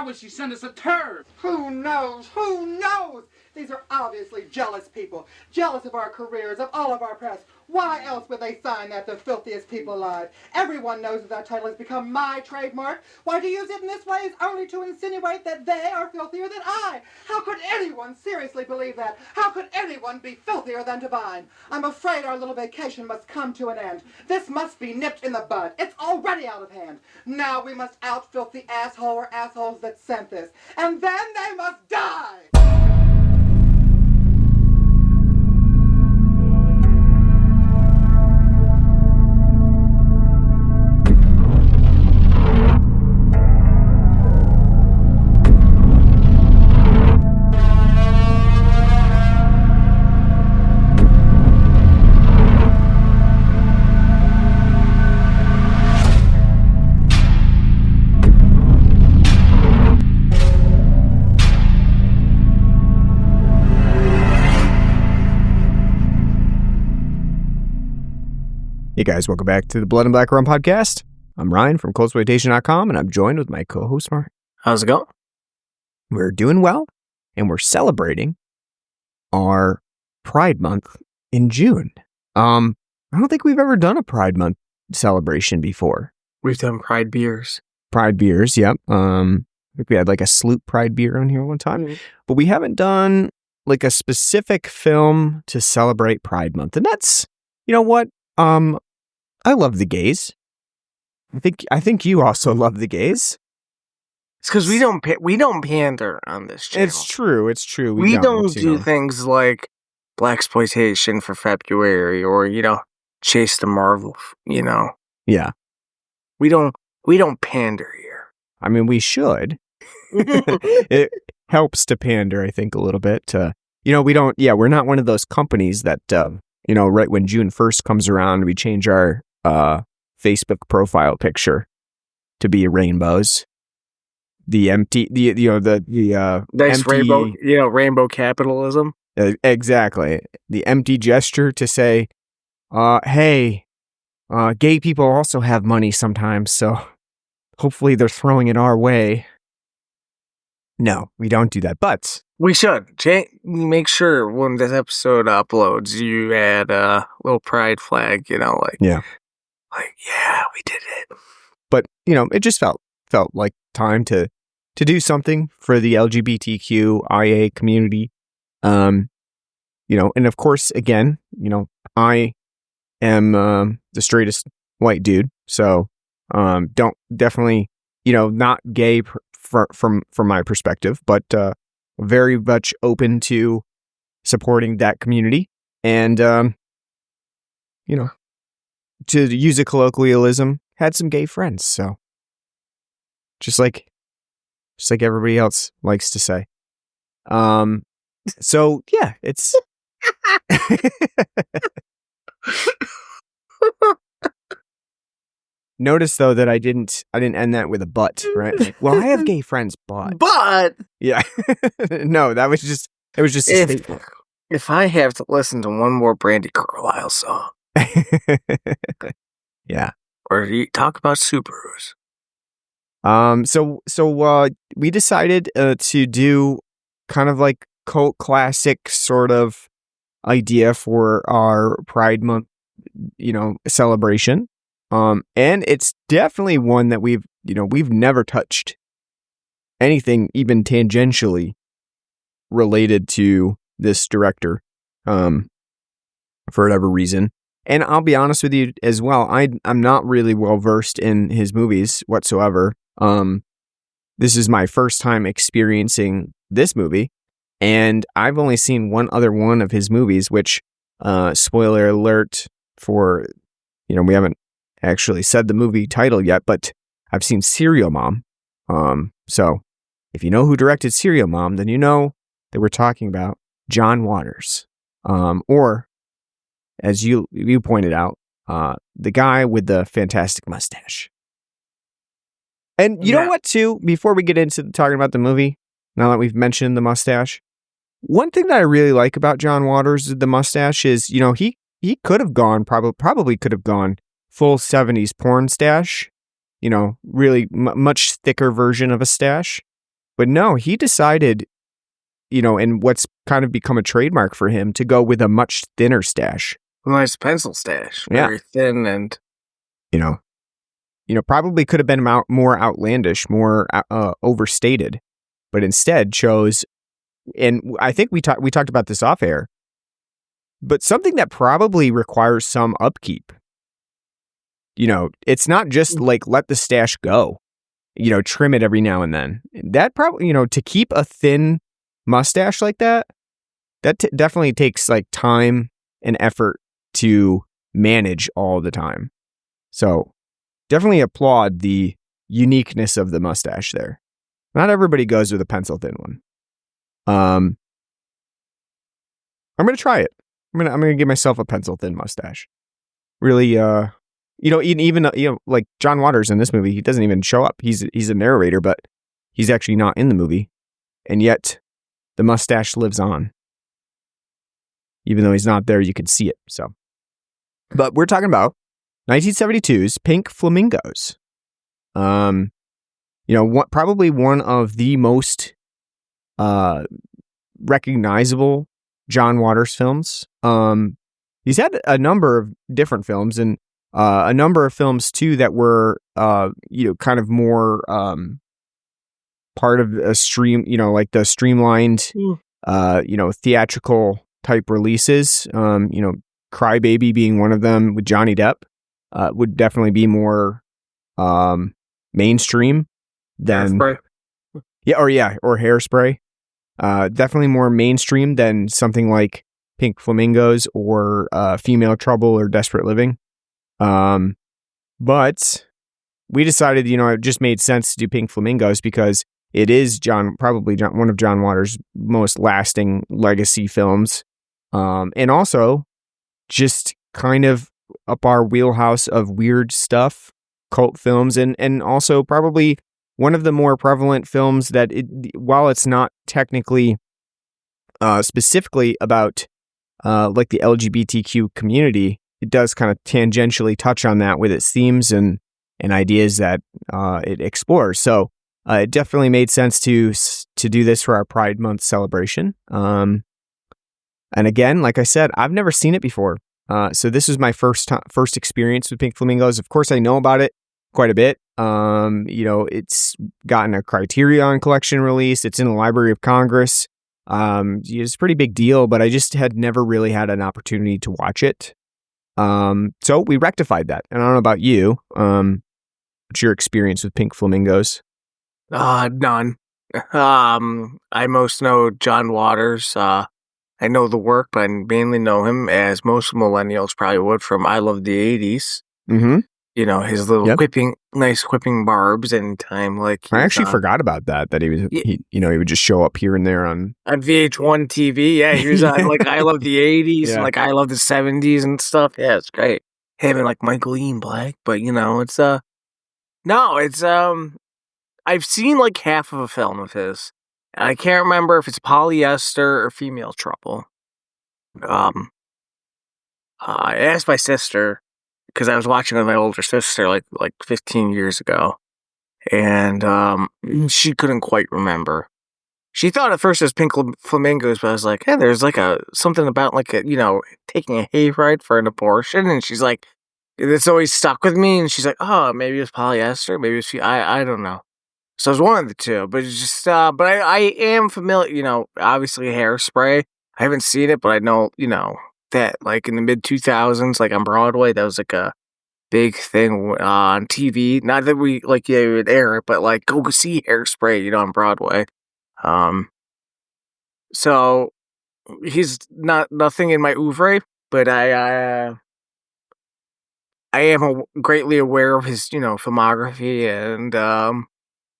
Why would she send us a turd? Who knows? Who knows? These are obviously jealous people. Jealous of our careers, of all of our press. Why else would they sign that the filthiest people alive? Everyone knows that title has become my trademark. Why, to use it in this way is only to insinuate that they are filthier than I. How could anyone seriously believe that? How could anyone be filthier than Divine? I'm afraid our little vacation must come to an end. This must be nipped in the bud. It's already out of hand. Now we must out-filth the asshole or assholes that sent this. And then they must die! Hey guys, welcome back to the Blood and Black Rum podcast. I'm Ryan from coldsploitation.com, and I'm joined with my co-host Mark. How's it going? We're doing well, and we're celebrating our Pride Month in June. I don't think we've ever done a Pride Month celebration before. We've done Pride beers. Pride beers, yep. I think we had like a Sloop Pride beer on here one time, but we haven't done like a specific film to celebrate Pride Month, and that's, you know what? I love the gays. I think you also love the gays. It's because we don't pander on this channel. It's true. We don't do things like blaxploitation for February or Chase the Marvel. Yeah. We don't pander here. I mean, we should. It helps to pander, I think, a little bit. We don't. Yeah, we're not one of those companies that right when June 1st comes around, we change our Facebook profile picture to be rainbows. The empty, nice empty, rainbow, rainbow capitalism. Exactly. The empty gesture to say, hey, gay people also have money sometimes, so hopefully they're throwing it our way. No, we don't do that, but we should. Make sure when this episode uploads, you add a little pride flag, we did it. But, it just felt like time to do something for the LGBTQIA community. And of course, again, I am the straightest white dude, so don't definitely, not gay from my perspective, but very much open to supporting that community. And, to use a colloquialism, had some gay friends. So just like everybody else likes to say. So yeah, it's, notice though that I didn't end that with a but, right? Like, well, I have gay friends, but yeah, no, it was just a statement. If I have to listen to one more Brandy Carlisle song, yeah, or talk about Subarus. So we decided to do kind of like cult classic sort of idea for our Pride Month, celebration. And it's definitely one that we've never touched anything even tangentially related to this director, for whatever reason. And I'll be honest with you as well. I'm not really well versed in his movies whatsoever. This is my first time experiencing this movie, and I've only seen one other one of his movies, which, spoiler alert for, we haven't actually said the movie title yet, but I've seen Serial Mom. So if you know who directed Serial Mom, then you know that we're talking about John Waters, or as you pointed out, the guy with the fantastic mustache. And you know what, too, before we get into talking about the movie, now that we've mentioned the mustache, one thing that I really like about John Waters, the mustache, is, he could have gone, probably could have gone full 70s porn stash, really much thicker version of a stash. But no, he decided, and what's kind of become a trademark for him, to go with a much thinner stash. Nice pencil stash. Yeah. Very thin and... Probably could have been more outlandish, more overstated, but instead chose, and I think we talked about this off air, but something that probably requires some upkeep. It's not just like let the stash go, trim it every now and then. That probably, to keep a thin mustache like that, definitely takes like time and effort to manage all the time. So definitely applaud the uniqueness of the mustache there. Not everybody goes with a pencil thin one. I'm going to try it. I'm going to give myself a pencil thin mustache. Really, even like John Waters in this movie, he doesn't even show up. He's a narrator, but he's actually not in the movie. And yet the mustache lives on. Even though he's not there, you can see it. So, but we're talking about 1972's Pink Flamingos. Probably one of the most recognizable John Waters films. He's had a number of different films, and a number of films too that were kind of more part of a stream, like the streamlined theatrical type releases. Crybaby being one of them with Johnny Depp. Would definitely be more mainstream than Hairspray. or Hairspray. Definitely more mainstream than something like Pink Flamingos or Female Trouble or Desperate Living. But we decided, it just made sense to do Pink Flamingos because it is one of John Waters' most lasting legacy films, and also just kind of up our wheelhouse of weird stuff, cult films, and also probably one of the more prevalent films that, while it's not technically specifically about like the LGBTQ community, it does kind of tangentially touch on that with its themes and ideas that it explores. So it definitely made sense to do this for our Pride Month celebration. And again, like I said, I've never seen it before. So this was my first experience with Pink Flamingos. Of course, I know about it quite a bit. It's gotten a Criterion Collection release. It's in the Library of Congress. It's a pretty big deal, but I just had never really had an opportunity to watch it. So we rectified that. And I don't know about you. What's your experience with Pink Flamingos? None. I most know John Waters. I know the work, but I mainly know him, as most millennials probably would, from I Love the 80s. Mm-hmm. His little nice quipping barbs and time. Like I actually forgot about that he was, he would just show up here and there on VH1 TV. Yeah, he was on like I Love the 80s and like I Love the 70s and stuff. Yeah, it's great. Him and like Michael Ian Black, but it's I've seen like half of a film of his. I can't remember if it's Polyester or Female Trouble. I asked my sister, because I was watching with my older sister like 15 years ago, and she couldn't quite remember. She thought at first it was Pink Flamingos, but I was like, hey, there's like something about like taking a hayride for an abortion, and she's like, it's always stuck with me, and she's like, oh, maybe it was Polyester, maybe it was I don't know. So it was one of the two, but it's just, but I am familiar, obviously Hairspray. I haven't seen it, but I know, that like in the mid 2000s, like on Broadway, that was like a big thing on TV. Not that we would air it, but like go see Hairspray, on Broadway. So he's nothing in my oeuvre, but I am greatly aware of his, filmography, and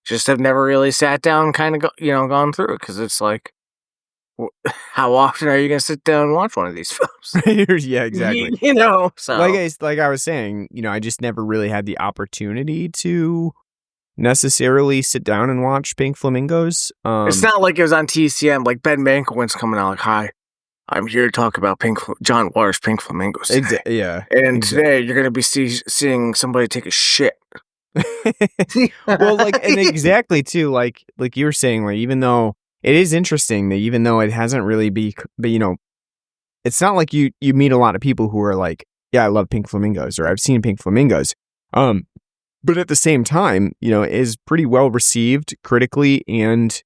just have never really sat down, kind of gone through it, because it's like, how often are you going to sit down and watch one of these films? Yeah, exactly. So like I was saying, I just never really had the opportunity to necessarily sit down and watch Pink Flamingos. It's not like it was on TCM, like Ben Mankiewicz coming out like, hi, I'm here to talk about John Waters' Pink Flamingos today. Yeah. And today you're going to be seeing somebody take a shit. Well, like, and exactly too, like you were saying, like, even though it is interesting that even though it hasn't really but it's not like you meet a lot of people who are like, yeah, I love Pink Flamingos or I've seen Pink Flamingos. But at the same time, it is pretty well received critically and,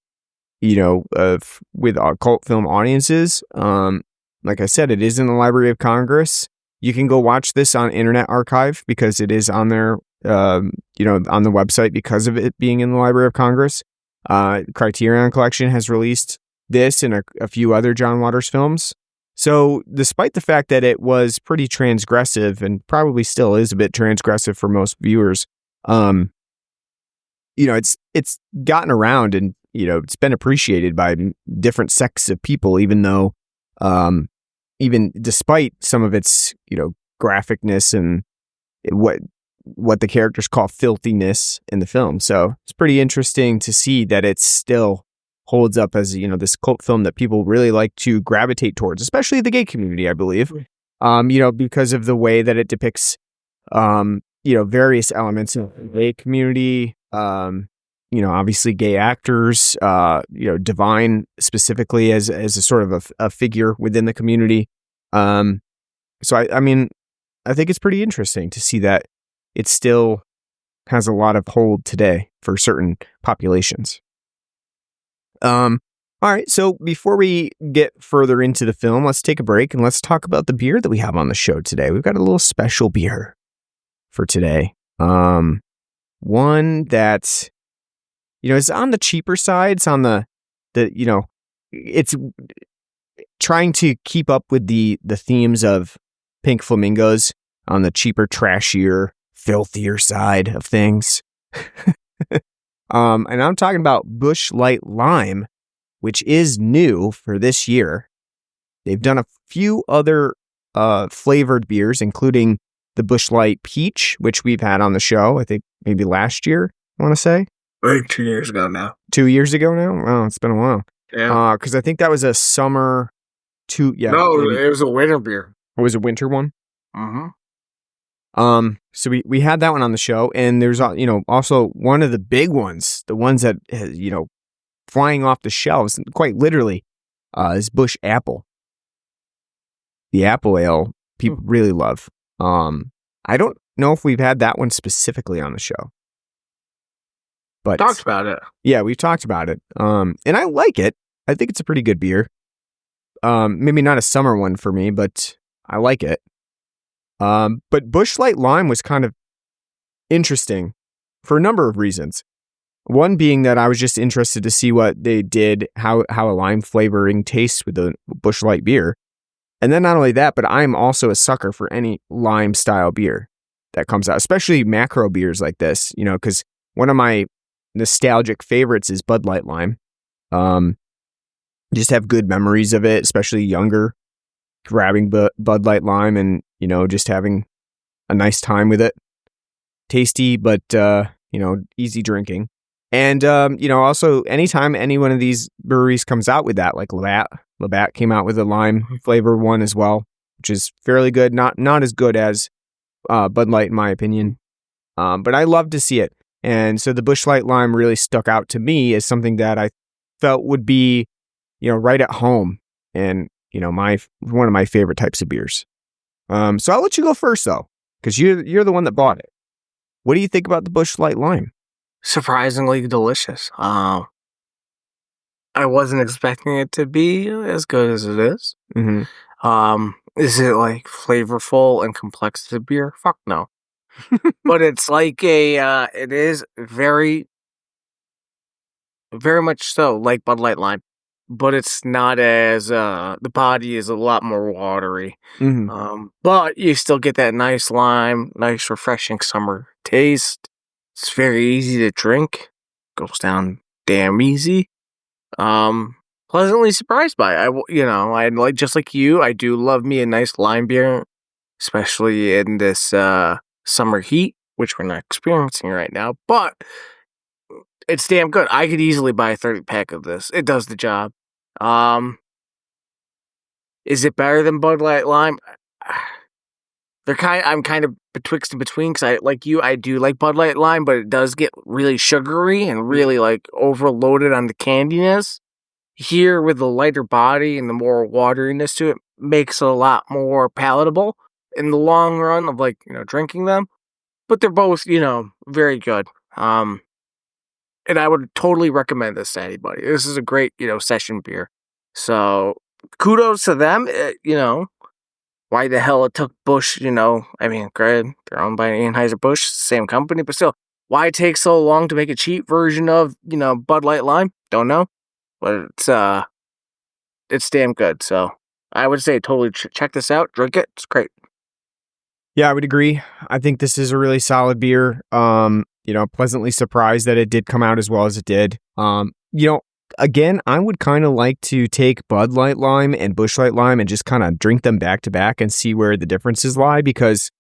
with cult film audiences. Like I said, it is in the Library of Congress. You can go watch this on Internet Archive because it is on there, on the website because of it being in the Library of Congress. Criterion Collection has released this and a few other John Waters films. So despite the fact that it was pretty transgressive and probably still is a bit transgressive for most viewers, it's gotten around and, it's been appreciated by different sects of people, even though, even despite some of its, graphicness and what the characters call filthiness in the film. So it's pretty interesting to see that it still holds up as, this cult film that people really like to gravitate towards, especially the gay community, I believe, because of the way that it depicts, various elements of the gay community, obviously gay actors, Divine specifically as a sort of a figure within the community. So I think it's pretty interesting to see that it still has a lot of hold today for certain populations. All right, so before we get further into the film, let's take a break and let's talk about the beer that we have on the show today. We've got a little special beer for today. One that's, is on the cheaper side. It's on it's trying to keep up with the themes of Pink Flamingos on the cheaper, trashier, filthier side of things. And I'm talking about Busch Light Lime, which is new for this year. They've done a few other flavored beers, including the Busch Light Peach, which we've had on the show, I think maybe last year, I want to say. Like 2 years ago now. 2 years ago now? Wow, it's been a while. Yeah. Because I think that was a summer No, maybe. It was a winter beer. It was a winter one? Mm-hmm. So we had that one on the show, and there's, also one of the big ones, the ones that, flying off the shelves, quite literally, is Busch Apple. The apple ale people really love. I don't know if we've had that one specifically on the show. But talked about it. Yeah, we've talked about it. And I like it. I think it's a pretty good beer. Maybe not a summer one for me, but I like it. But Busch Light Lime was kind of interesting for a number of reasons. One being that I was just interested to see what they did, how a lime flavoring tastes with the Busch Light beer. And then not only that, but I'm also a sucker for any lime style beer that comes out, especially macro beers like this, because one of my nostalgic favorites is Bud Light Lime. Just have good memories of it, especially younger, grabbing Bud Light Lime and, just having a nice time with it. Tasty, but, easy drinking. And, also anytime any one of these breweries comes out with that, like Labatt came out with a lime flavor one as well, which is fairly good. Not as good as Bud Light in my opinion. But I love to see it. And so the Busch Light Lime really stuck out to me as something that I felt would be, right at home and, one of my favorite types of beers. So I'll let you go first though, because you're the one that bought it. What do you think about the Busch Light Lime? Surprisingly delicious. I wasn't expecting it to be as good as it is. Mm-hmm. Is it like flavorful and complex as a beer? Fuck no. But it's like it is very, very much so like Bud Light Lime, but it's not as, the body is a lot more watery. Mm-hmm. But you still get that nice lime, nice refreshing summer taste. It's very easy to drink. Goes down damn easy. Pleasantly surprised by it. I like, just like you, I do love me a nice lime beer, especially in this summer heat, which we're not experiencing right now, but it's damn good. I could easily buy a 30-pack of this. It does the job. Is it better than Bud Light Lime? I'm kind of betwixt and between because I do like Bud Light Lime, but it does get really sugary and really like overloaded on the candiness. Here with the lighter body and the more wateriness to it makes it a lot more palatable in the long run of drinking them. But they're both, very good. And I would totally recommend this to anybody. This is a great, session beer. So kudos to them. Why the hell it took Busch, granted, they're owned by Anheuser-Busch, same company, but still, why it takes so long to make a cheap version of, Bud Light Lime? Don't know. But it's damn good. So I would say totally check this out. Drink it. It's great. Yeah, I would agree. I think this is a really solid beer. Pleasantly surprised that it did come out as well as it did. Again, I would kind of like to take Bud Light Lime and Busch Light Lime and just kind of drink them back to back and see where the differences lie, because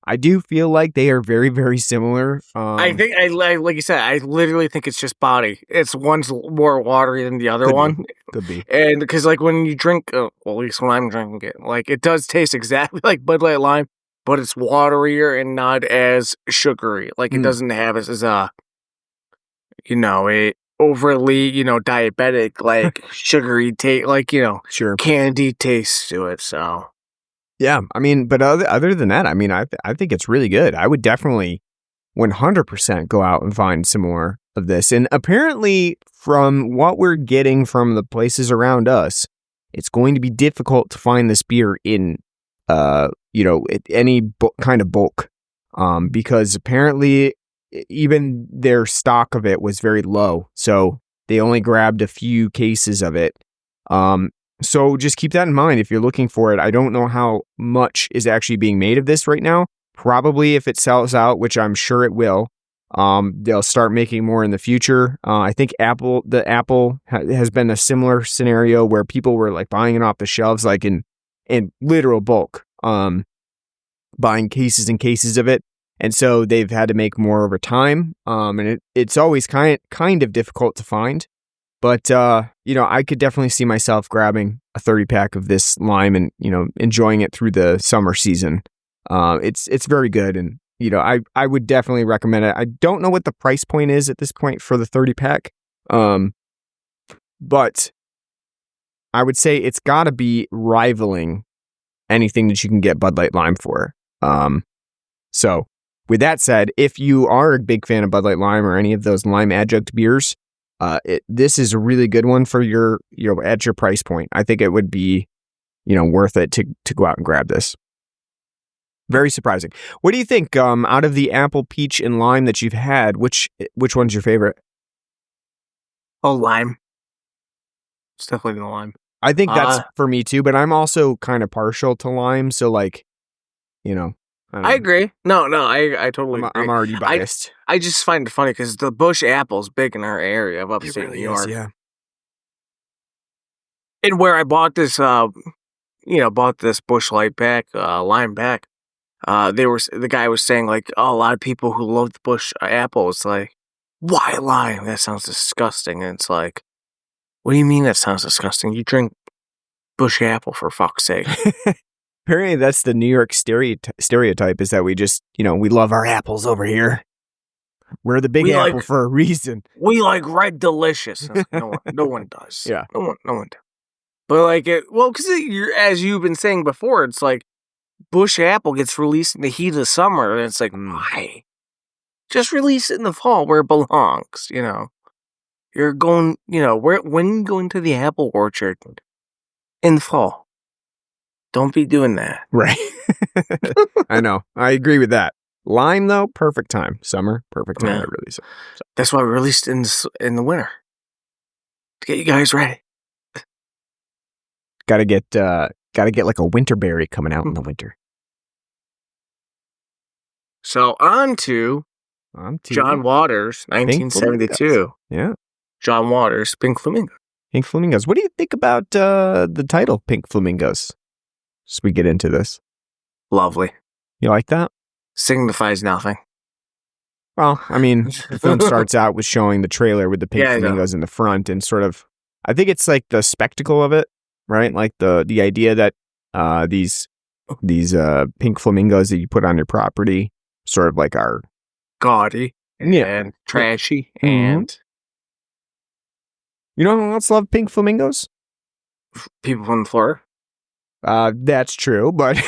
I do feel like they are very, very similar. I think, like you said, I literally think it's just body. It's one's more watery than the other one. Could be. And because when you drink, well, at least when I'm drinking it, it does taste exactly like Bud Light Lime, but it's waterier and not as sugary. It doesn't have as a overly, diabetic, sugary taste, sure, candy taste to it. So, yeah, but other than that, I think it's really good. I would definitely 100% go out and find some more of this. And apparently, from what we're getting from the places around us, it's going to be difficult to find this beer in, any kind of bulk, because apparently even their stock of it was very low. So they only grabbed a few cases of it. So just keep that in mind if you're looking for it. I don't know how much is actually being made of this right now. Probably if it sells out, which I'm sure it will, they'll start making more in the future. I think Apple has been a similar scenario where people were buying it off the shelves, in literal bulk, buying cases and cases of it. And so they've had to make more over time. And it's always kind of difficult to find. But, I could definitely see myself grabbing a 30-pack of this lime and, enjoying it through the summer season. It's very good. And, I would definitely recommend it. I don't know what the price point is at this point for the 30-pack. But I would say it's got to be rivaling anything that you can get Bud Light Lime for. So with that said, if you are a big fan of Bud Light Lime or any of those lime adjunct beers, this is a really good one for your at your price point. I think it would be, worth it to go out and grab this. Very surprising. What do you think? Out of the apple, peach, and lime that you've had, which one's your favorite? Oh, lime. It's definitely the lime. I think that's for me too, but I'm also kind of partial to lime. So I agree. No, I totally agree. I'm already biased. I just find it funny because the Busch apple's big in our area of upstate really New York. Is, yeah. And where I bought this, Busch Light lime back, the guy was saying a lot of people who love the Busch apple, it's why lime? That sounds disgusting. And it's what do you mean that sounds disgusting? You drink Busch apple, for fuck's sake. Apparently that's the New York stereotype, is that we just, we love our apples over here. We're the big apple for a reason. We like Red Delicious. No one does. Yeah. No one does. But because as you've been saying before, it's Busch apple gets released in the heat of the summer, and it's why? Just release it in the fall where it belongs, You're going, when you go into the apple orchard in the fall, don't be doing that. Right. I know. I agree with that. Lime, though, perfect time. Summer, perfect time to release it. So. That's why we released in the winter. To get you guys ready. Gotta get like a winter berry coming out in the winter. So on to John Waters, 1972. Yeah. John Waters, Pink Flamingos. Pink Flamingos. What do you think about the title, Pink Flamingos? As we get into this. Lovely. You like that? Signifies nothing. Well, the film starts out with showing the trailer with the pink flamingos in the front, and sort of, I think it's the spectacle of it, right? The idea that these pink flamingos that you put on your property, sort of like our Gaudy and trashy and you know who else love pink flamingos? people from the floor. That's true, but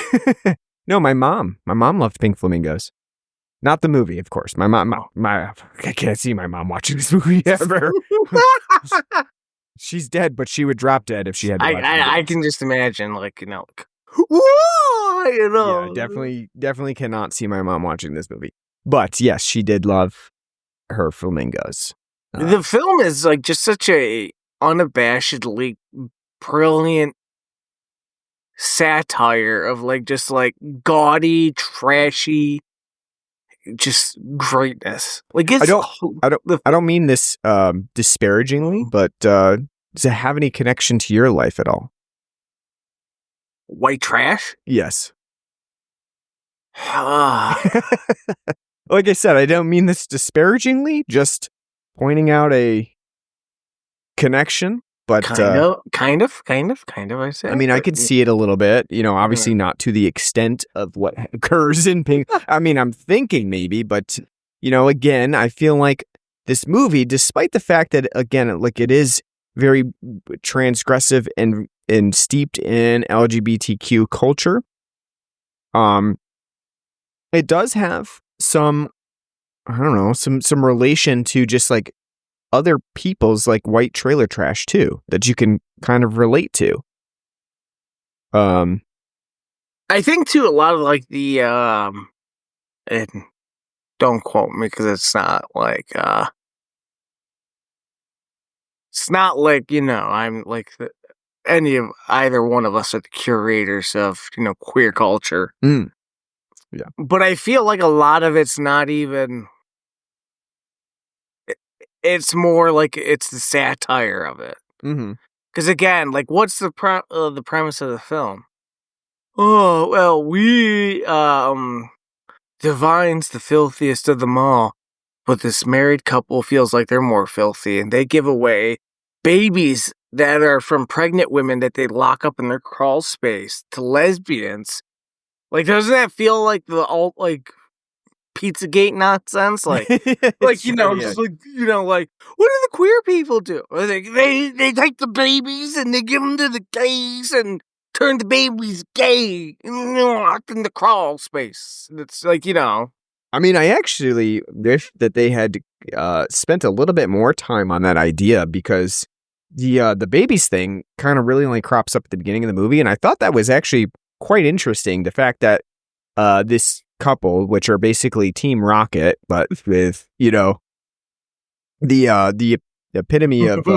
no, my mom loved Pink Flamingos. Not the movie, of course. My mom, I can't see my mom watching this movie ever. She's dead, but she would drop dead if she had to watch I can just imagine, like, whoa, Yeah, definitely cannot see my mom watching this movie. But yes, she did love her flamingos. The film is like just such a unabashedly brilliant satire of like just like gaudy, trashy, just greatness. Like it's I don't mean this disparagingly, but does it have any connection to your life at all? White trash? Yes. Like Like I said, I don't mean this disparagingly, just pointing out a connection. But kind of, I say. I mean, I could see it a little bit, obviously not to the extent of what occurs in Pink. I mean, I'm thinking maybe, but, again, I feel like this movie, despite the fact that, again, like it is very transgressive and steeped in LGBTQ culture, it does have some, I don't know, some relation to just like other people's like white trailer trash too, that you can kind of relate to. I think too a lot of like the and don't quote me because it's not like I'm like any of either one of us are the curators of queer culture. Yeah, but I feel like a lot of it's not even. It's more like it's the satire of it. Because again, like, what's the premise of the film? Oh well, we Divine's the filthiest of them all, but this married couple feels like they're more filthy, and they give away babies that are from pregnant women that they lock up in their crawl space to lesbians. Like, doesn't that feel like the alt like Pizzagate nonsense? Like, just like like what do the queer people do? They take the babies and they give them to the gays and turn the babies gay locked in the crawl space. It's like I mean, I actually wish that they had spent a little bit more time on that idea, because the babies thing kind of really only crops up at the beginning of the movie, and I thought that was actually quite interesting. The fact that this couple, which are basically Team Rocket, but with the epitome of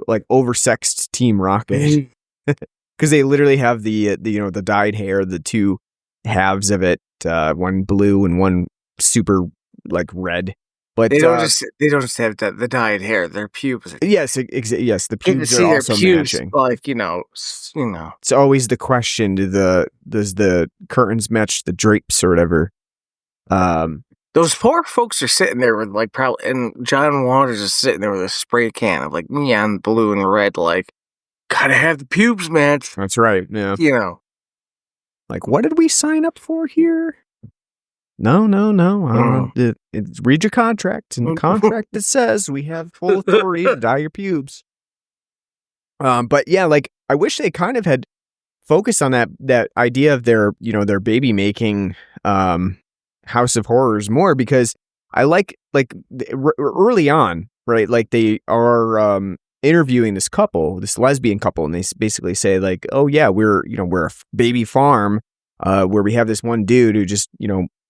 like oversexed Team Rocket, because they literally have the dyed hair, the two halves of it, one blue and one super like red. But they don't just have the dyed hair; their pubes. Yes, yes, the pubes are also matching. Like it's always the question: does the curtains match the drapes or whatever? Those poor folks are sitting there with like probably, and John Waters is sitting there with a spray can of like neon blue and red. Like, gotta have the pubes match. That's right. Yeah. Like, what did we sign up for here? No. Read your contract. In the contract, it says we have full authority to dye your pubes. But yeah, like I wish they kind of had focused on that idea of their baby making House of Horrors more, because I like early on, right? Like they are interviewing this lesbian couple, and they basically say like, oh yeah, we're a baby farm where we have this one dude who just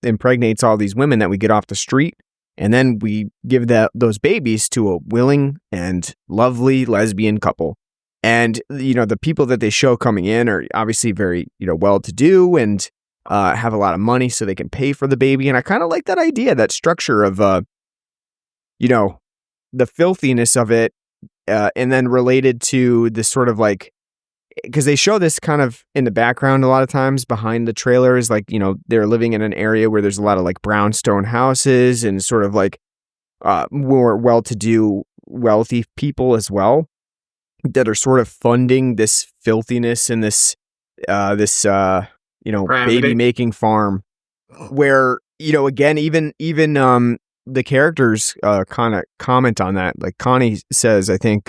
impregnates all these women that we get off the street, and then we give those babies to a willing and lovely lesbian couple. And the people that they show coming in are obviously very well-to-do and have a lot of money, so they can pay for the baby. And I kind of like that idea, that structure of the filthiness of it, and then related to this sort of like, because they show this kind of in the background a lot of times behind the trailers, like, they're living in an area where there's a lot of like brownstone houses and sort of like more well-to-do, wealthy people as well, that are sort of funding this filthiness and this baby making farm, where, again, even the characters kind of comment on that. Like Connie says, I think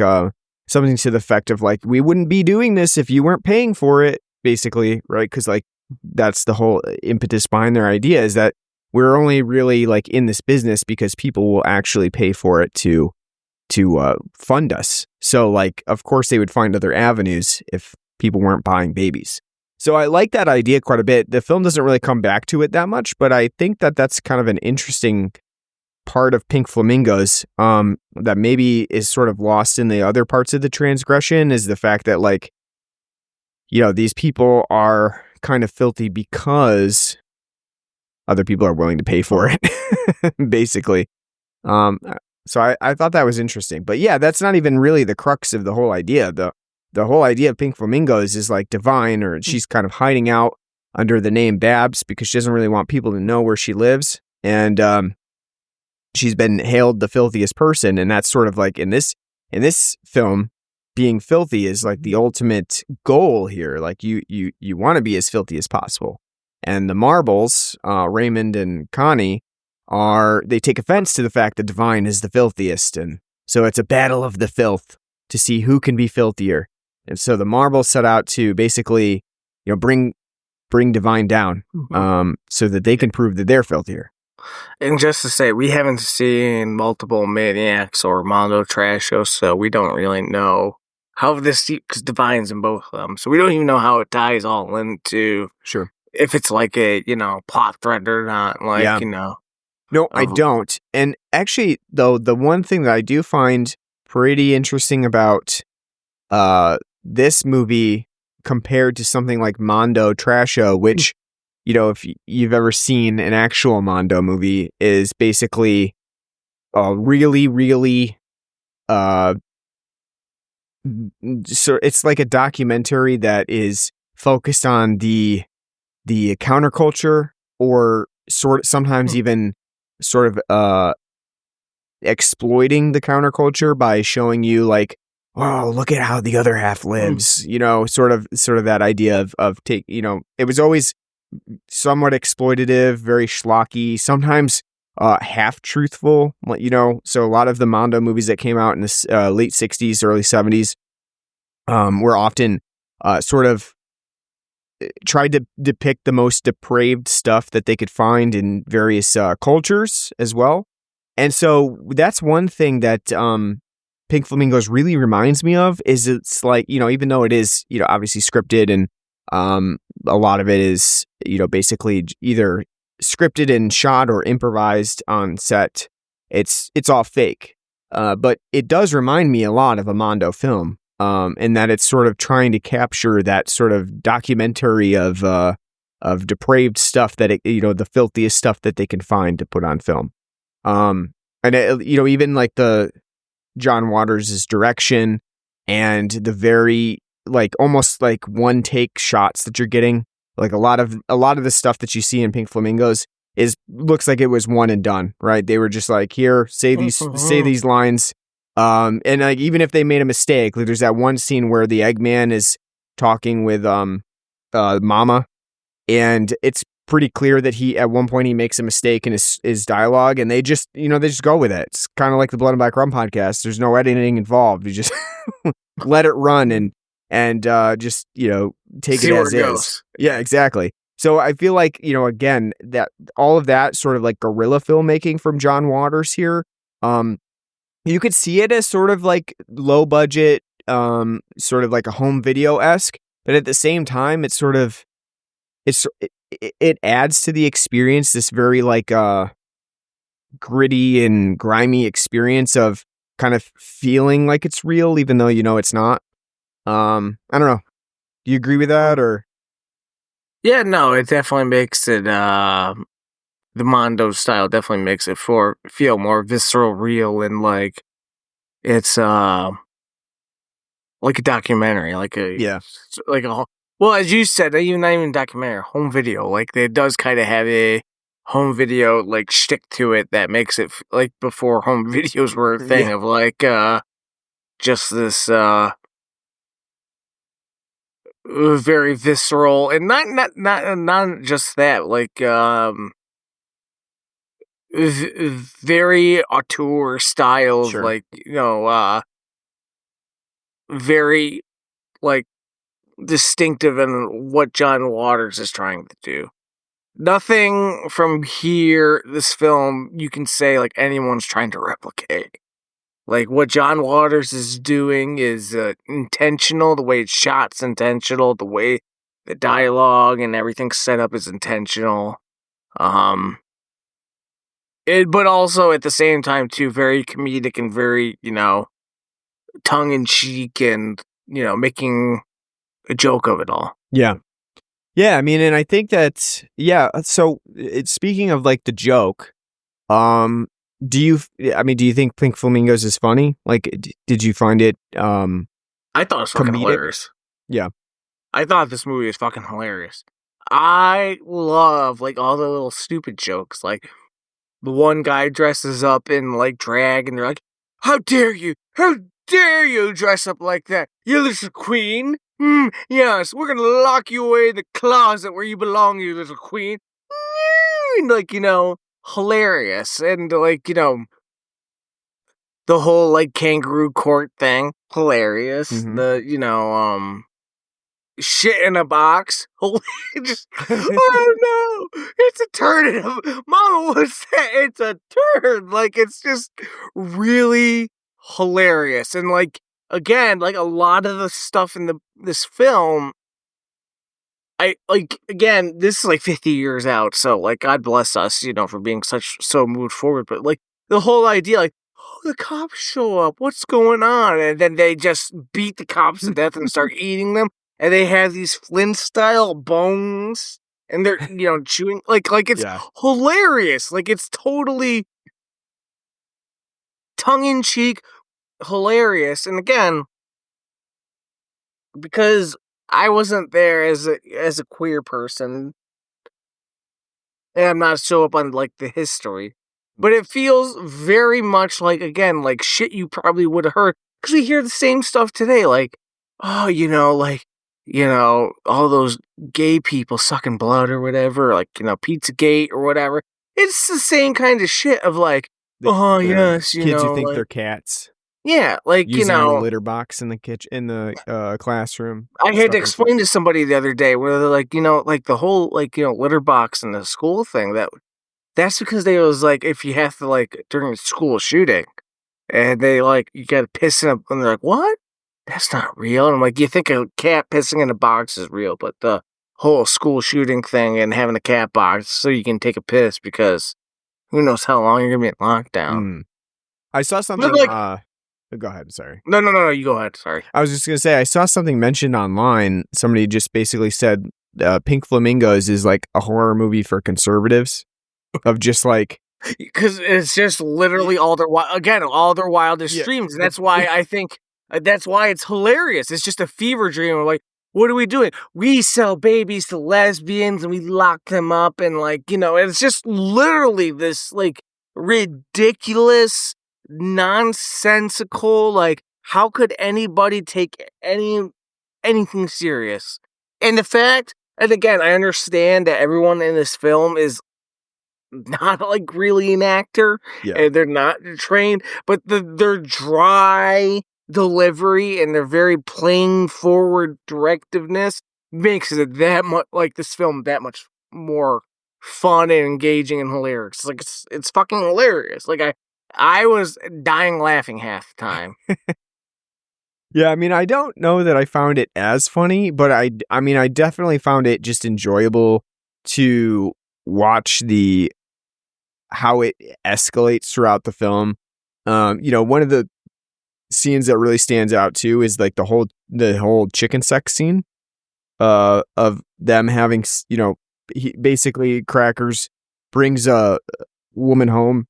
something to the effect of like, we wouldn't be doing this if you weren't paying for it, basically, right? Because like that's the whole impetus behind their idea, is that we're only really like in this business because people will actually pay for it to fund us. So like, of course they would find other avenues if people weren't buying babies. So I like that idea quite a bit. The film doesn't really come back to it that much, but I think that that's kind of an interesting part of Pink Flamingos that maybe is sort of lost in the other parts of the transgression, is the fact that like, these people are kind of filthy because other people are willing to pay for it, basically. So I thought that was interesting. But yeah, that's not even really the crux of the whole idea. The whole idea of Pink Flamingos is like Divine, or she's kind of hiding out under the name Babs because she doesn't really want people to know where she lives. And she's been hailed the filthiest person. And that's sort of like in this film, being filthy is like the ultimate goal here. Like you want to be as filthy as possible. And the Marbles, Raymond and Connie, they take offense to the fact that Divine is the filthiest. And so it's a battle of the filth to see who can be filthier. And so the Marbles set out to basically, bring Divine down, so that they can prove that they're filthier. And just to say, we haven't seen multiple Maniacs or Mondo Trasho, so we don't really know how this, because Divine's in both of them, so we don't even know how it ties all into. Sure. If it's like a, plot thread or not, like, No, I don't. And actually, though, the one thing that I do find pretty interesting about this movie compared to something like Mondo Trasho, which, if you've ever seen an actual Mondo movie, is basically really, really, so it's like a documentary that is focused on the counterculture, or sometimes even sort of exploiting the counterculture by showing you like, oh, look at how the other half lives, sort of that idea of it was always somewhat exploitative, very schlocky, sometimes half truthful, so a lot of the Mondo movies that came out in the late 60s, early 70s were often sort of tried to depict the most depraved stuff that they could find in various cultures as well. And so that's one thing that Pink Flamingos really reminds me of, is it's like, even though it is, obviously scripted, and a lot of it is, basically either scripted and shot or improvised on set, it's all fake. But it does remind me a lot of a Mondo film. In that it's sort of trying to capture that sort of documentary of depraved stuff that the filthiest stuff that they can find to put on film. And even like the John Waters' direction and the very like almost like one take shots that you're getting, like a lot of the stuff that you see in Pink Flamingos looks like it was one and done, right? They were just like, here, say these lines. And like, even if they made a mistake, like there's that one scene where the Eggman is talking with Mama, and it's pretty clear that he at one point he makes a mistake in his dialogue, and they just go with it. It's kind of like the Blood and Black Rum podcast. There's no editing involved. You just let it run and just take See it where as it is. goes. Yeah, exactly. So I feel like again, that all of that sort of like guerrilla filmmaking from John Waters here. You could see it as sort of like low budget, sort of like a home video-esque, but at the same time, it's sort of, it adds to the experience, this very like gritty and grimy experience of kind of feeling like it's real, even though it's not. I don't know. Do you agree with that, or? Yeah, no, it definitely makes it, the Mondo style definitely makes it feel more visceral, real, and like it's like a documentary, like a well, as you said, not even a documentary, home video. Like it does kind of have a home video like shtick to it that makes it like before home videos were a thing of like just this very visceral, and not just that, like very auteur style, Sure. like very like distinctive in what John Waters is trying to do. Nothing from this film, you can say like anyone's trying to replicate. Like what John Waters is doing is intentional. The way it's shot's intentional. The way the dialogue and everything's set up is intentional. But also at the same time too, very comedic and very tongue in cheek and making a joke of it all. Yeah. Yeah, I mean, and I think that's, so speaking of like the joke, do you think Pink Flamingos is funny? Like, did you find it, I thought it was fucking hilarious. Yeah. I thought this movie was fucking hilarious. I love like all the little stupid jokes. Like the one guy dresses up in like drag and they're like, how dare you dress up like that? You little queen. Yes, we're gonna lock you away in the closet where you belong, you little queen. And, like, hilarious. And, like, the whole, like, kangaroo court thing, hilarious. Mhm. The, shit in a box. Just, oh no, it's a turd. Mama, what's that? It's a turd. Like, it's just really hilarious. And, like, again, like a lot of the stuff in this film, this is like 50 years out, so like God bless us, for being so moved forward. But like the whole idea, like, oh, the cops show up, what's going on? And then they just beat the cops to death and start eating them, and they have these Flint style bones, and they're chewing like it's hilarious, like it's totally tongue in cheek. Hilarious. And again, because I wasn't there as a queer person, and I'm not so up on like the history, but it feels very much like, again, like shit you probably would have heard, because we hear the same stuff today, like, oh, all those gay people sucking blood or whatever, like, Pizzagate or whatever. It's the same kind of shit of like, yes, kids who think like, they're cats. Yeah, like, using a litter box in the kitchen, in the classroom. I had to explain to somebody the other day where they're like, like the whole, like, litter box in the school thing, that's because they was like, if you have to, like, during a school shooting, and they, like, you gotta piss in a, and they're like, what? That's not real. And I'm like, you think a cat pissing in a box is real, but the whole school shooting thing and having a cat box so you can take a piss, because who knows how long you're gonna be in lockdown. I saw something, go ahead, sorry. No, you go ahead, sorry. I was just going to say, I saw something mentioned online. Somebody just basically said Pink Flamingos is like a horror movie for conservatives, of just like... Because it's just literally all their wildest dreams. And that's why I think, that's why it's hilarious. It's just a fever dream. We're like, what are we doing? We sell babies to lesbians and we lock them up, and like, it's just literally this like ridiculous, nonsensical, like, how could anybody take anything serious? And the fact, and again, I understand that everyone in this film is not like really an actor, and they're not trained, but their dry delivery and their very plain forward directiveness makes it that much, like, this film that much more fun and engaging and hilarious. Like, it's fucking hilarious. Like, I was dying laughing half the time. Yeah, I mean, I don't know that I found it as funny, but I mean, I definitely found it just enjoyable to watch how it escalates throughout the film. One of the scenes that really stands out too is like the whole chicken sex scene, of them having, basically Crackers brings a woman home,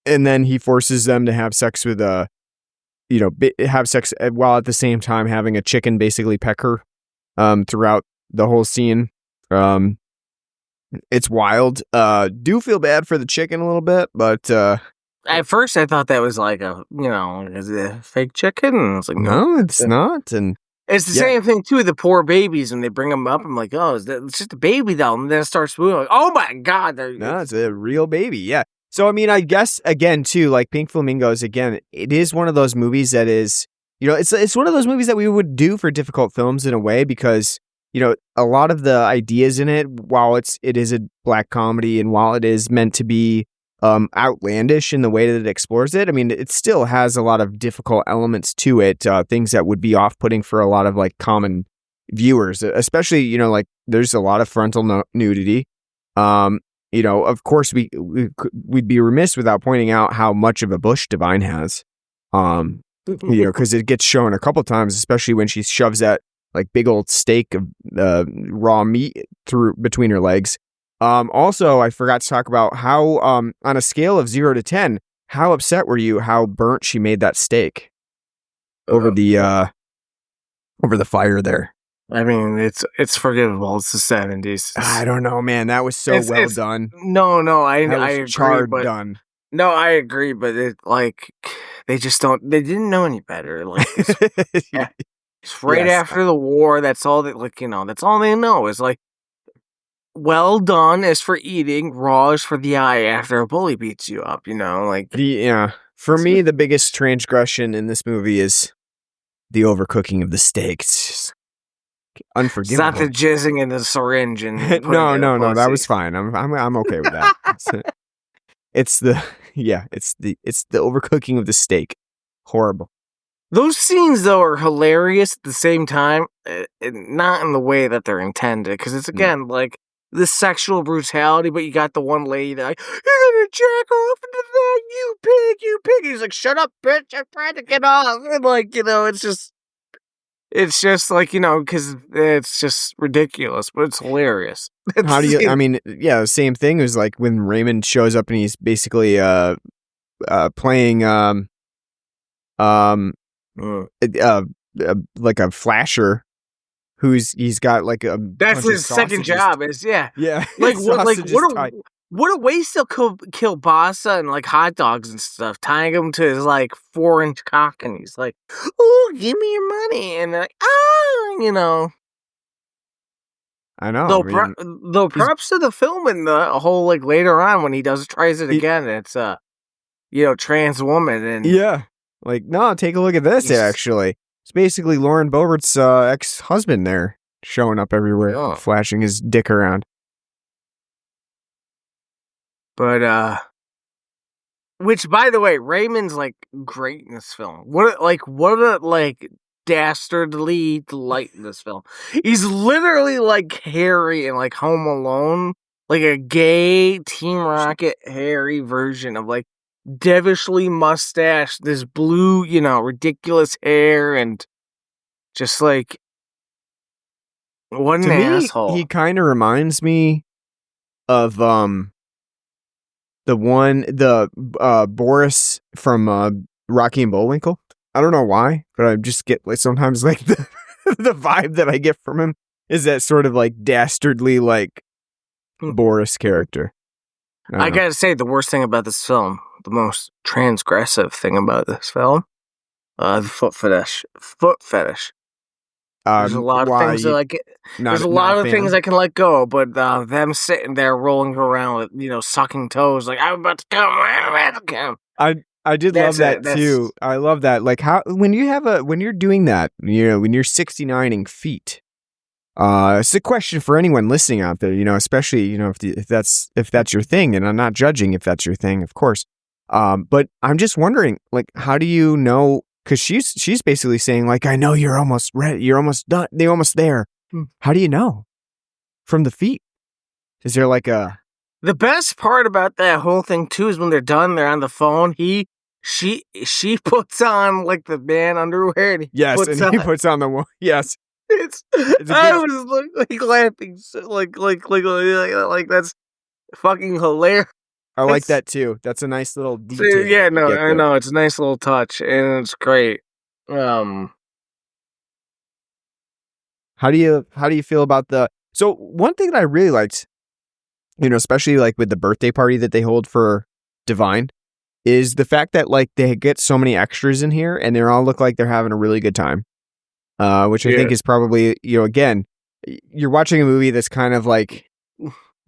and then he forces them to have sex with have sex while at the same time having a chicken basically peck her throughout the whole scene. It's wild. Do feel bad for the chicken a little bit, but at first I thought that was like is it a fake chicken? And I was like, no, it's not. And It's the same thing too. The poor babies, when they bring them up, I'm like, oh, it's just a baby doll, and then it starts moving. Like, oh my god, no, it's a real baby. Yeah. So I mean, I guess again too, like Pink Flamingos. Again, it is one of those movies that is, it's one of those movies that we would do for difficult films in a way, because a lot of the ideas in it, while it is a black comedy, and while it is meant to be outlandish in the way that it explores it, I mean, it still has a lot of difficult elements to it, things that would be off-putting for a lot of like common viewers, especially, like there's a lot of frontal nudity. Of course we'd be remiss without pointing out how much of a bush Divine has, because it gets shown a couple times, especially when she shoves that like big old steak of raw meat through between her legs. Also, I forgot to talk about how, on a scale of 0 to 10, how upset were you how burnt she made that steak over the fire there? I mean, it's forgivable. It's the 70s. I don't know, man. That was so well done. No, I agree. Charred but, done. No, I agree, but it like they didn't know any better. Like it's right after the war. That's all that's all they know is like, well done is for eating, raw is for the eye after a bully beats you up, like. For me, the biggest transgression in this movie is the overcooking of the steak. It's just unforgivable. It's not the jizzing in the syringe and no, that was fine. I'm okay with that. It's the overcooking of the steak. Horrible. Those scenes, though, are hilarious at the same time, not in the way that they're intended, because it's, again, like, the sexual brutality, but you got the one lady that, like, you're gonna jack off into that, you pig. He's like, shut up, bitch, I'm trying to get off. And, like, it's just like, because it's just ridiculous, but it's hilarious. How do you, I mean, the same thing is like when Raymond shows up and he's basically playing like a flasher he's got like a that's his second job is like what a waste to kill Bassa and like hot dogs and stuff, tying him to his like 4-inch cock, and he's like, oh, give me your money, and they're like, I know. Though props to the film and the whole like later on when he tries it again, it's trans woman and like, no, take a look at this. Actually, it's basically Lauren Boebert's ex-husband there showing up everywhere, flashing his dick around. But which, by the way, Raymond's like great in this film. What a dastardly delight in this film. He's literally like Harry in like Home Alone, like a gay Team Rocket Harry version of like devilishly mustached, this blue, ridiculous hair, and just like what an asshole. He kind of reminds me of the Boris from Rocky and Bullwinkle. I don't know why, but I just get like sometimes like the vibe that I get from him is that sort of like dastardly like Boris character. I gotta say, the worst thing about this film, the most transgressive thing about this film, the foot fetish. There's a lot of things things I can let go, but them sitting there rolling around with sucking toes, like I'm about to come. I did love that too. I love that. Like when you're doing that, when you're 69ing feet. It's a question for anyone listening out there, especially if that's your thing, and I'm not judging if that's your thing, of course. But I'm just wondering, like, how do you know? Because she's basically saying, like, I know you're almost ready, you're almost done, they're almost there. How do you know? From the feet? Is there like a? The best part about that whole thing too is when they're done, they're on the phone. She puts on like the man underwear. And he puts on the one. Yes. I was like laughing, like that's fucking hilarious. I like that too. That's a nice little detail. I know it's a nice little touch, and it's great. How do you feel about so one thing that I really liked, especially like with the birthday party that they hold for Divine, is the fact that like they get so many extras in here and they all look like they're having a really good time. which I think is probably, again, you're watching a movie that's kind of like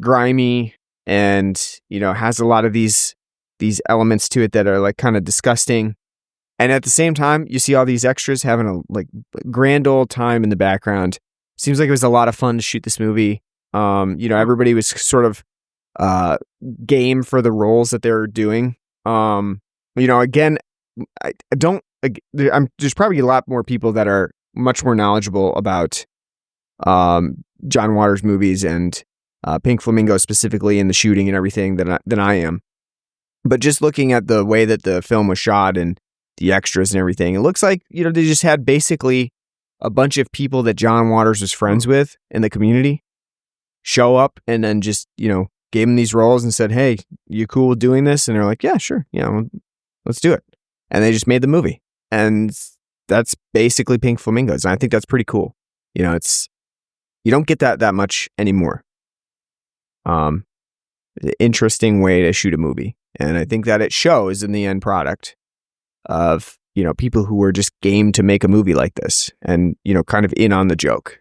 grimy and, has a lot of these elements to it that are like kind of disgusting. And at the same time, you see all these extras having a like grand old time in the background. Seems like it was a lot of fun to shoot this movie. Everybody was sort of game for the roles that they were doing. Again, there's probably a lot more people that are much more knowledgeable about John Waters movies and Pink Flamingos specifically in the shooting and everything than I am. But just looking at the way that the film was shot and the extras and everything, it looks like, they just had basically a bunch of people that John Waters was friends with in the community show up and then just, gave them these roles and said, "Hey, you cool with doing this?" And they're like, "Yeah, sure. Let's do it." And they just made the movie. And that's basically Pink Flamingos. And I think that's pretty cool. You don't get that much anymore. Interesting way to shoot a movie. And I think that it shows in the end product of, people who were just game to make a movie like this and, kind of in on the joke.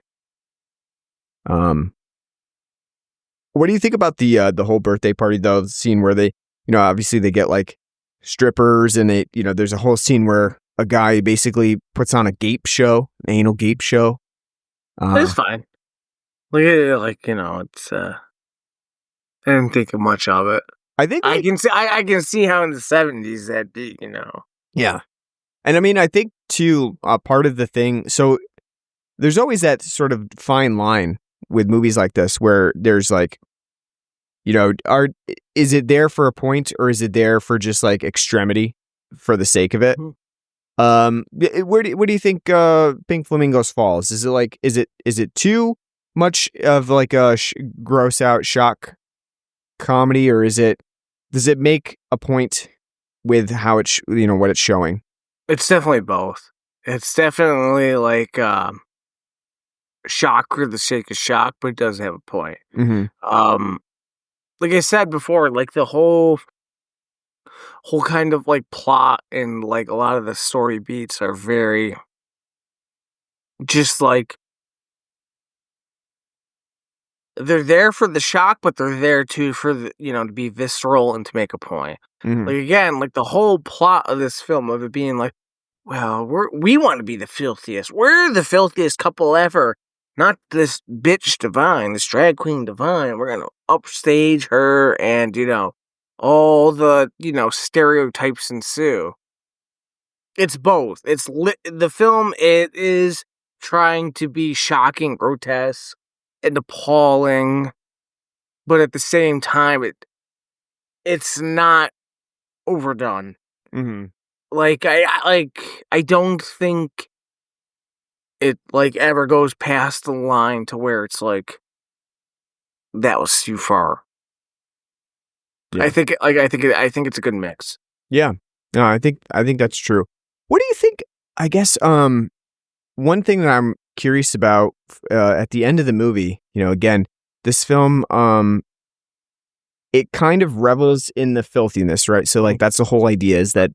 What do you think about the whole birthday party though? The scene where they, obviously they get like strippers and they, there's a whole scene where a guy basically puts on an anal gape show. It's fine. It's I didn't think much of it. I can see how in the 70s that'd be, Yeah. And I mean, I think too, part of the thing, so there's always that sort of fine line with movies like this where there's like, is it there for a point or is it there for just like extremity for the sake of it? Mm-hmm. Where do you think Pink Flamingos falls? Is it too much of like a gross out shock comedy, or does it make a point with how it's what it's showing? It's definitely both. It's definitely like shock for the sake of shock, but it does have a point. Mm-hmm. Like I said before, like the whole kind of like plot and like a lot of the story beats are very just like they're there for the shock, but they're there too for the, to be visceral and to make a point. Mm-hmm. Like again, like the whole plot of this film of it being like, well, we want to be the filthiest. We're the filthiest couple ever. Not this bitch Divine, this drag queen Divine. We're gonna upstage her, and all the stereotypes ensue. It's both. The film. It is trying to be shocking, grotesque, and appalling, but at the same time, it's not overdone. Mm-hmm. Like I don't think it like ever goes past the line to where it's like that was too far. Yeah. I think it's a good mix. Yeah, no, I think that's true. What do you think? I guess one thing that I'm curious about at the end of the movie, again, this film it kind of revels in the filthiness, right? So like that's the whole idea, is that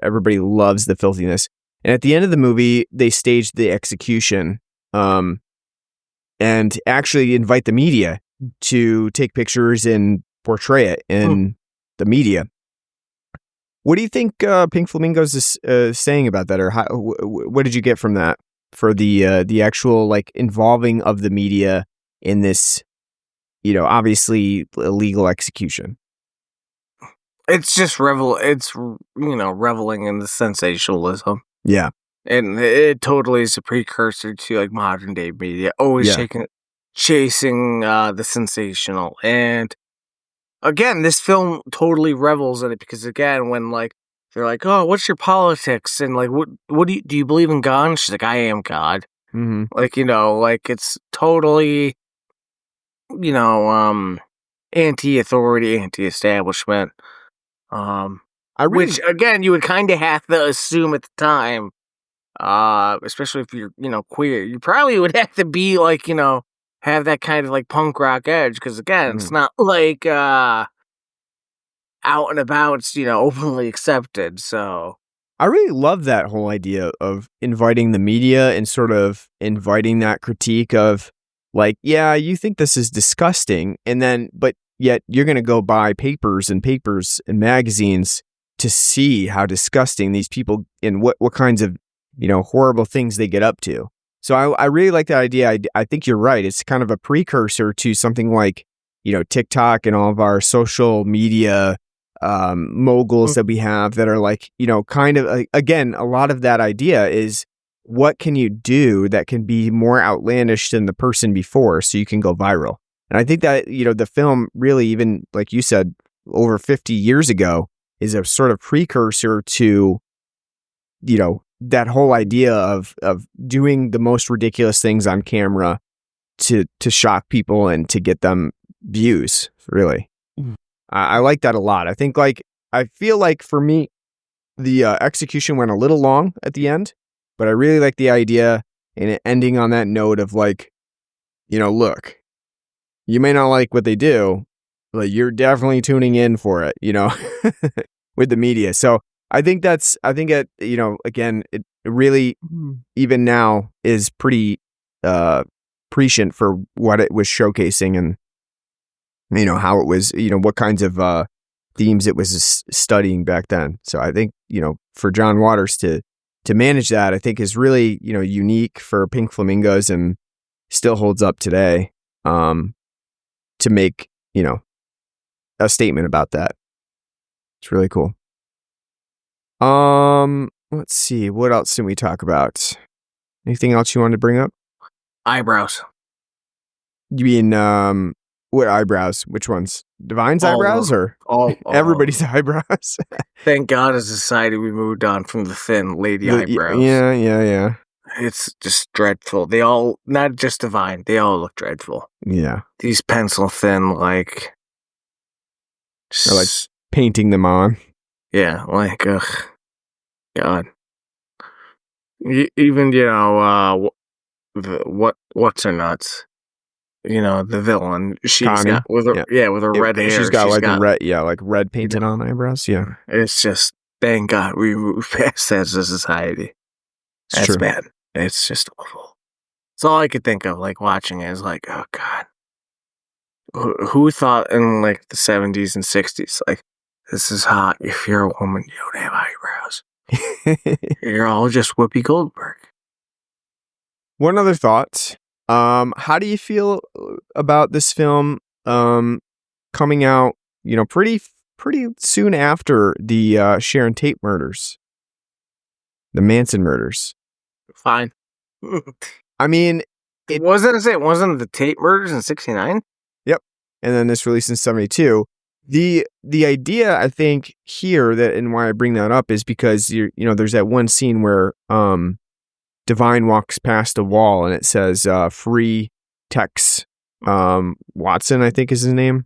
everybody loves the filthiness. And at the end of the movie, they stage the execution and actually invite the media to take pictures and portray it in the media. What do you think Pink Flamingos is saying about that, or what did you get from that for the actual like involving of the media in this, obviously illegal execution? It's just reveling in the sensationalism. Yeah. And it totally is a precursor to like modern day media, always chasing the sensational. And again, this film totally revels in it because again, when like they're like, "Oh, what's your politics?" and like, "What do you believe in God?" And she's like, "I am God." Mm-hmm. Like like it's totally anti-authority, anti-establishment. Which again, you would kind of have to assume at the time, especially if you're queer, you probably would have to be like have that kind of like punk rock edge, because again, it's not like out and about, it's openly accepted. So I really love that whole idea of inviting the media and sort of inviting that critique of like, yeah, you think this is disgusting, and then, but yet you're going to go buy papers and magazines to see how disgusting these people and what kinds of, horrible things they get up to. So I really like that idea. I think you're right. It's kind of a precursor to something like, TikTok and all of our social media moguls that we have that are like, kind of, again, a lot of that idea is what can you do that can be more outlandish than the person before so you can go viral? And I think that, the film really, even like you said, over 50 years ago is a sort of precursor to, that whole idea of doing the most ridiculous things on camera to shock people and to get them views, really. I like that a lot. I think I feel like for me, the execution went a little long at the end, but I really like the idea and it ending on that note of like, look, you may not like what they do, but you're definitely tuning in for it, with the media. So I think it, again, it really, even now, is pretty prescient for what it was showcasing and, how it was, what kinds of themes it was studying back then. So I think, for John Waters to manage that, I think is really, unique for Pink Flamingos and still holds up today to make, a statement about that. It's really cool. Let's see. What else did we talk about? Anything else you wanted to bring up? Eyebrows. You mean, what eyebrows? Which ones? Divine's eyebrows or all everybody's eyebrows? Thank God as a society we moved on from the thin lady eyebrows. Yeah. It's just dreadful. They all, not just Divine, they all look dreadful. Yeah. These pencil thin, like... Or like painting them on. Yeah, like, ugh. God. Even, what's her nuts? The villain. She's Connie. got with her red hair. She's got like red painted on eyebrows. Yeah. It's just, thank God we moved past that as a society. That's true. Bad. It's just awful. It's all I could think of, like, watching it is like, oh, God. Who thought in, like, the 70s and 60s, like, this is hot if you're a woman, you don't have eyebrows. You're all just Whoopi Goldberg. One other thought. How do you feel about this film coming out, pretty soon after the Sharon Tate murders? The Manson murders. Fine. I mean, it wasn't the Tate murders in 1969? Yep. And then this released in 1972. The idea, I think, here that and why I bring that up is because there's that one scene where Divine walks past a wall and it says free Tex Watson, I think is his name.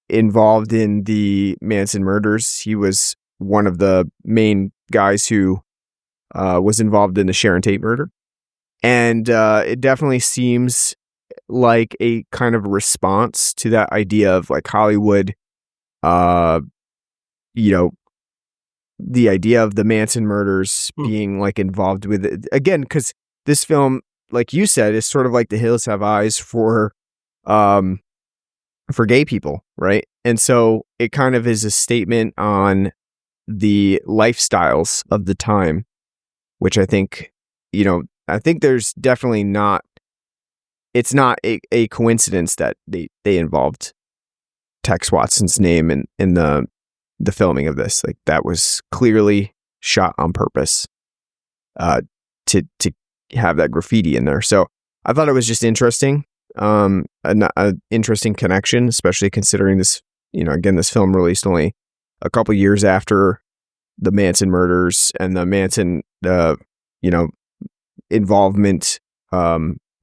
Involved in the Manson murders. He was one of the main guys who was involved in the Sharon Tate murder. And it definitely seems like a kind of response to that idea of like Hollywood, the idea of the Manson murders being like involved with it. Again, because this film, like you said, is sort of like The Hills Have Eyes for gay people, right? And so it kind of is a statement on the lifestyles of the time, which I think, I think there's definitely not, it's not a coincidence that they involved Tex Watson's name in the filming of this. Like that was clearly shot on purpose to have that graffiti in there. So I thought it was just interesting, an interesting connection, especially considering this, again, this film released only a couple years after the Manson murders and the Manson, involvement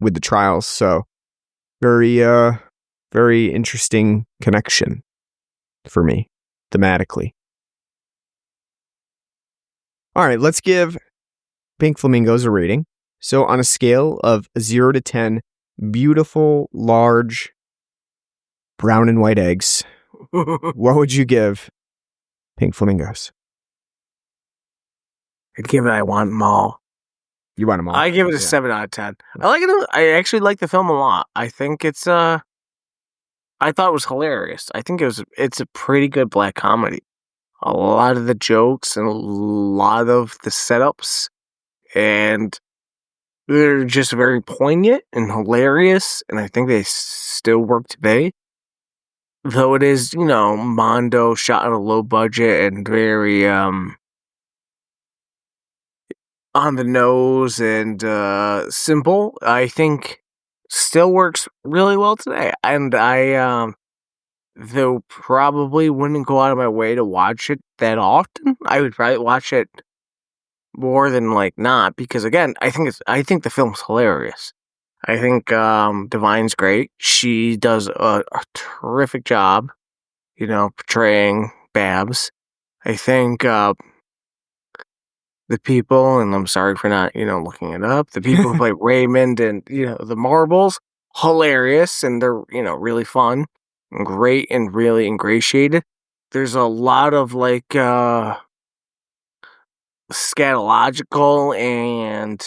with the trials. So very, very interesting connection for me thematically. All right, let's give Pink Flamingos a rating. So on a scale of 0 to 10, beautiful, large, brown and white eggs, what would you give Pink Flamingos? I'd give it I Want 'Em All. You want them all? I give it a 7 out of 10. I like it. I actually like the film a lot. I think it's I thought it was hilarious. I think it's a pretty good black comedy. A lot of the jokes and a lot of the setups, and they're just very poignant and hilarious, and I think they still work today. Though it is, Mondo shot on a low budget and very on the nose and simple, I think still works really well today. And I though probably wouldn't go out of my way to watch it that often. I would probably watch it more than not, because again, I think the film's hilarious. I think Divine's great. She does a terrific job, portraying Babs. I think the people, and I'm sorry for not, looking it up, the people who play Raymond and, the Marbles, hilarious, and they're, really fun and great and really ingratiated. There's a lot of, scatological and,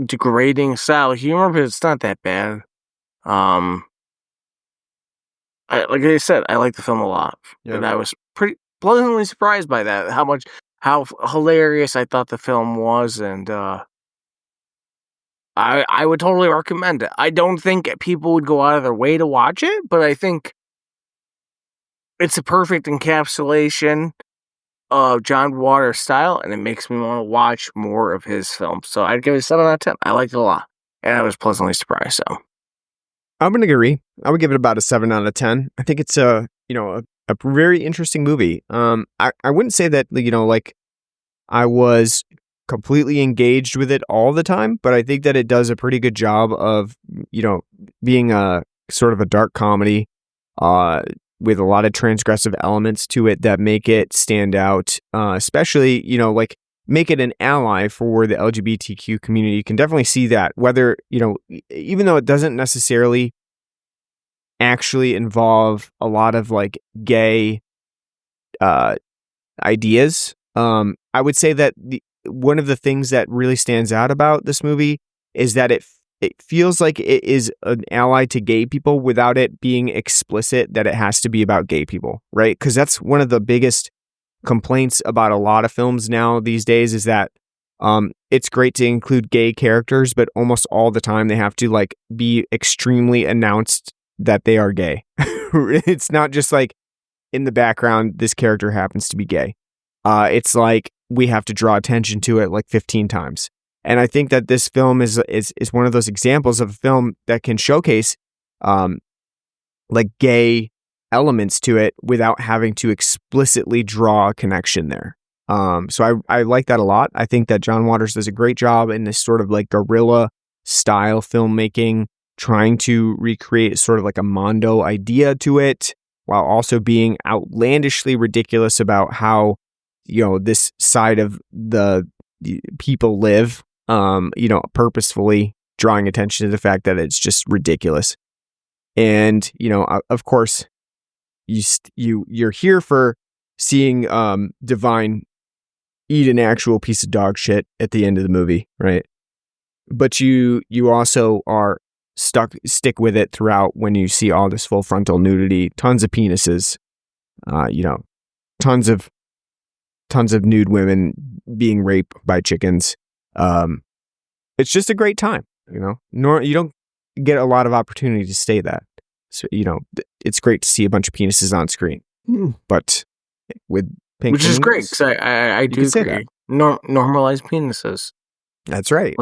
degrading style humor, but it's not that bad. Like I said, I like the film a lot, and I was pretty pleasantly surprised by that. How hilarious I thought the film was, and I would totally recommend it. I don't think people would go out of their way to watch it, but I think it's a perfect encapsulation of John Waters' style, and it makes me want to watch more of his films. So I'd give it a 7 out of 10. I liked it a lot, and I was pleasantly surprised. So I'm going to agree. I would give it about a 7 out of 10. I think it's a very interesting movie. I wouldn't say that, I was completely engaged with it all the time, but I think that it does a pretty good job of, being a sort of a dark comedy, with a lot of transgressive elements to it that make it stand out, especially, make it an ally for the LGBTQ community. You can definitely see that, whether, even though it doesn't necessarily actually involve a lot of gay ideas. I would say that one of the things that really stands out about this movie is that it feels like it is an ally to gay people without it being explicit that it has to be about gay people, right? Because that's one of the biggest complaints about a lot of films now these days, is that it's great to include gay characters, but almost all the time they have to be extremely announced that they are gay. It's not just in the background, this character happens to be gay. It's we have to draw attention to it 15 times. And I think that this film is one of those examples of a film that can showcase gay elements to it without having to explicitly draw a connection there. So I like that a lot. I think that John Waters does a great job in this sort of guerrilla style filmmaking, trying to recreate sort of a Mondo idea to it, while also being outlandishly ridiculous about how, this side of the people live, purposefully drawing attention to the fact that it's just ridiculous. And, of course, you're here for seeing Divine eat an actual piece of dog shit at the end of the movie, right? But you also are stick with it throughout when you see all this full frontal nudity, tons of penises, tons of nude women being raped by chickens. It's just a great time, you don't get a lot of opportunity to say that. So, it's great to see a bunch of penises on screen, but with Pink Which is great, because I do agree. Normalize penises. That's right.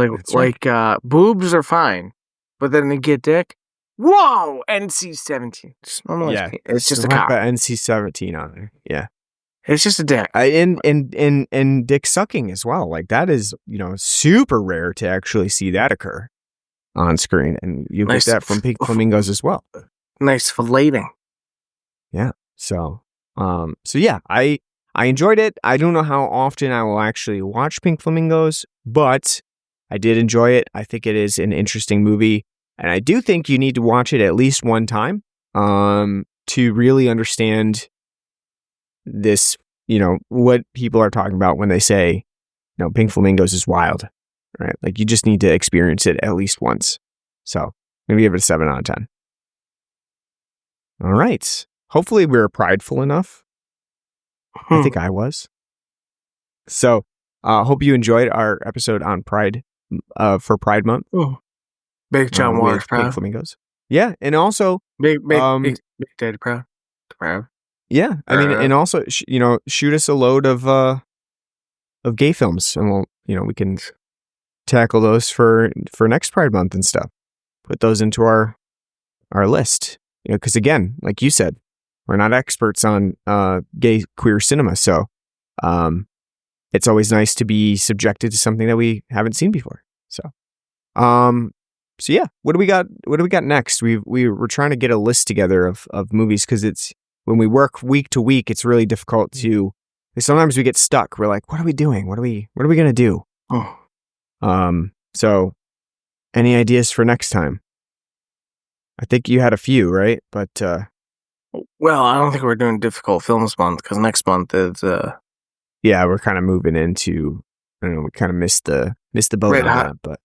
Boobs are fine, but then they get dick. Whoa! NC-17. Just normalize penis. It's just a cock. NC-17 on there. Yeah. It's just a dick. And dick sucking as well. That is, super rare to actually see that occur on screen. And you get that from Pink Flamingos as well. Nice filleting. Yeah. So yeah, I enjoyed it. I don't know how often I will actually watch Pink Flamingos, but I did enjoy it. I think it is an interesting movie, and I do think you need to watch it at least one time to really understand this, what people are talking about when they say, Pink Flamingos is wild, right? Like you just need to experience it at least once. So I'm going to give it a 7 out of 10. All right. Hopefully we're prideful enough. I think I was. So hope you enjoyed our episode on Pride for Pride Month. Big John Waters proud. Pink Flamingos. Yeah. And also big Daddy proud. Yeah. I mean, and also, shoot us a load of gay films, and we can tackle those for next Pride Month and stuff. Put those into our list. Because again, like you said, we're not experts on gay queer cinema, so it's always nice to be subjected to something that we haven't seen before. So yeah, what do we got? What do we got next? We're trying to get a list together of movies, because it's when we work week to week, it's really difficult to. Sometimes we get stuck. We're like, what are we doing? What are we gonna do? So, any ideas for next time? I think you had a few, right? But well, I don't think we're doing difficult films month, because next month is yeah, we're kind of moving into. I don't know. We kind of missed the boat on that, but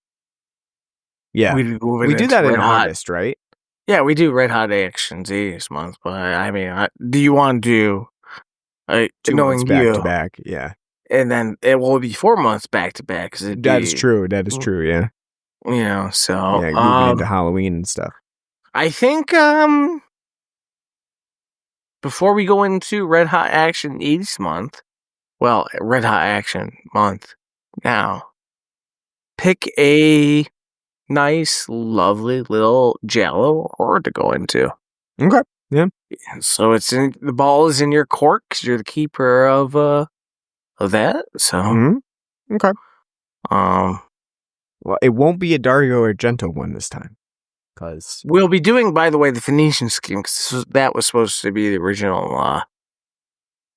yeah, we do that in August, right? Yeah, we do Red Hot Actions this month. But I mean, do you want to do? 2 months back to back, yeah, and then it will be 4 months back to back. That is true. Yeah. So moving into Halloween and stuff. I think before we go into Red Hot Action 80s month, well, Red Hot Action month now, pick a nice, lovely little giallo horror to go into. Okay. Yeah. So the ball is in your court, because you're the keeper of that. So okay. Well, it won't be a Dario Argento one this time, because we'll be doing, by the way, the Phoenician Scheme, because that was supposed to be the original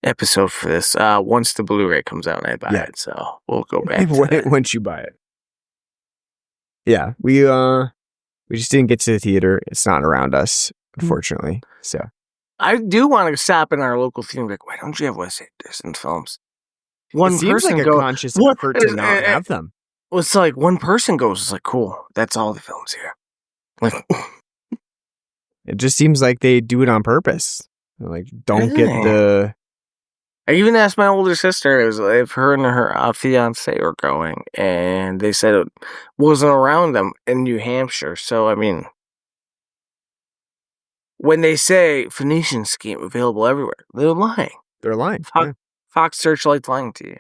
episode for this. Once the Blu-ray comes out and I buy it, so we'll go back to that. Once you buy it. Yeah, we just didn't get to the theater. It's not around us, unfortunately. So I do want to stop in our local theater. Like, why don't you have Wes Anderson films? It seems like a conscious effort to not have them. Well, it's like one person goes, it's like, cool, that's all the films here. Like, it just seems like they do it on purpose. Like, don't get the. I even asked my older sister if her and her fiance were going, and they said it wasn't around them in New Hampshire. So, I mean, when they say Phoenician Scheme available everywhere, they're lying. They're lying. Fox Searchlight's lying to you.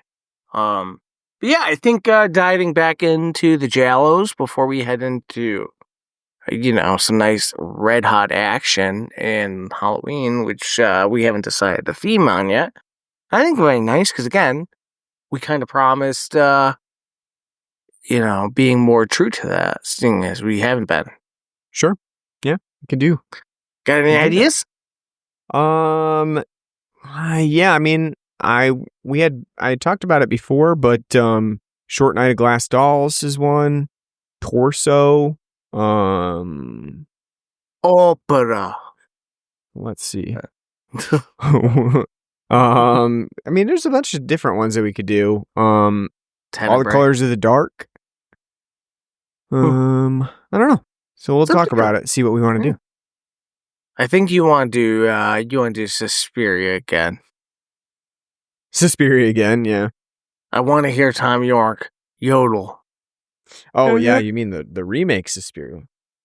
But yeah, I think diving back into the giallos before we head into, some nice red hot action in Halloween, which we haven't decided the theme on yet. I think very nice, because again, we kind of promised, being more true to that, seeing as we haven't been. Sure. Yeah, we can do. Got any ideas? Yeah, I mean, I talked about it before, but Short Night of Glass Dolls is one. Torso. Opera. Let's see. I mean, there's a bunch of different ones that we could do. All the Colors of the Dark. I don't know. So we'll talk about it, see what we want to do. I think you want to do Suspiria again. Suspiria again, yeah. I want to hear Tom York yodel. Oh yeah, you mean the remake Suspiria?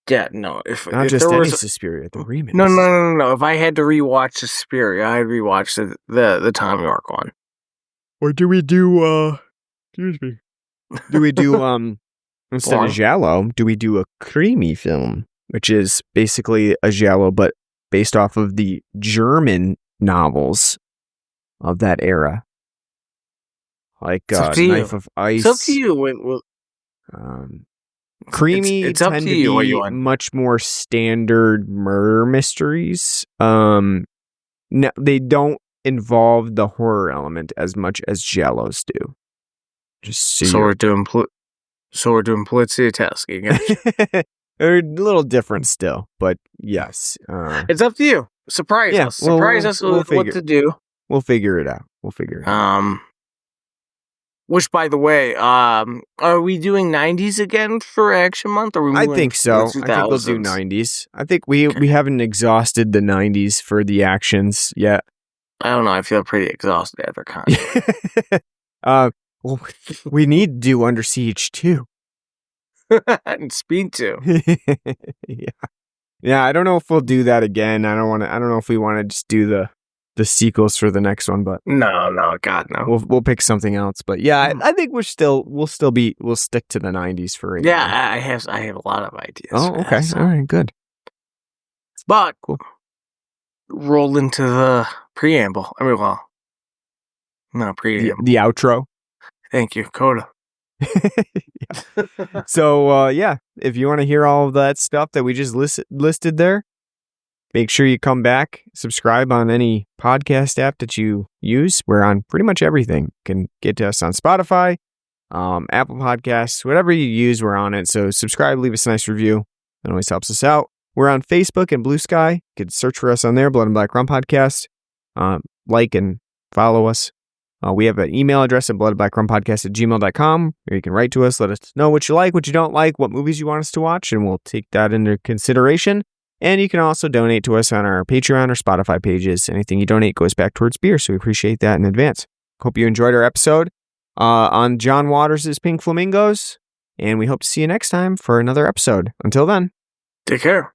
Yeah, no. If Not if just there any was Suspiria, the remake. No. If I had to rewatch Suspiria, I'd rewatch the Tom York one. Or do we do excuse me. Do we do instead of giallo, do we do a creamy film, which is basically a giallo but based off of the German novels of that era? Like Knife of Ice. It's up to you. Creamy it's up tend to you what be you want. much more standard murder mysteries. No, they don't involve the horror element as much as giallos do. So we're doing Polizia again. They're a little different still, but yes. It's up to you. Surprise us. Surprise us with what to do. We'll figure it out. Which, by the way, are we doing 90s again for Action Month? Or are we I moving think to so. the I think we'll do 2000s? 90s. I think we haven't exhausted the 90s for the actions yet. I don't know. I feel pretty exhausted after Conjuring. Well, we need to do Under Siege too. And Speed 2. Yeah. I don't know if we'll do that again. I don't know if we want to just do the sequels for the next one, but No, God, no. we'll pick something else. But yeah, I think we'll stick to the 90s for right now. Yeah, I have a lot of ideas. Oh, okay. All right, good. But Cool. Roll into the preamble. No, preamble. The outro. Thank you, Coda. So, if you want to hear all of that stuff that we just listed there, make sure you come back, subscribe on any podcast app that you use. We're on pretty much everything. You can get to us on Spotify, Apple Podcasts, whatever you use, we're on it. So subscribe, leave us a nice review. That always helps us out. We're on Facebook and Blue Sky. You can search for us on there, Blood and Black Rum Podcast. Like and follow us. We have an email address at bloodandblackrumpodcast@gmail.com, where you can write to us, let us know what you like, what you don't like, what movies you want us to watch, and we'll take that into consideration. And you can also donate to us on our Patreon or Spotify pages. Anything you donate goes back towards beer, so we appreciate that in advance. Hope you enjoyed our episode on John Waters' Pink Flamingos, and we hope to see you next time for another episode. Until then. Take care.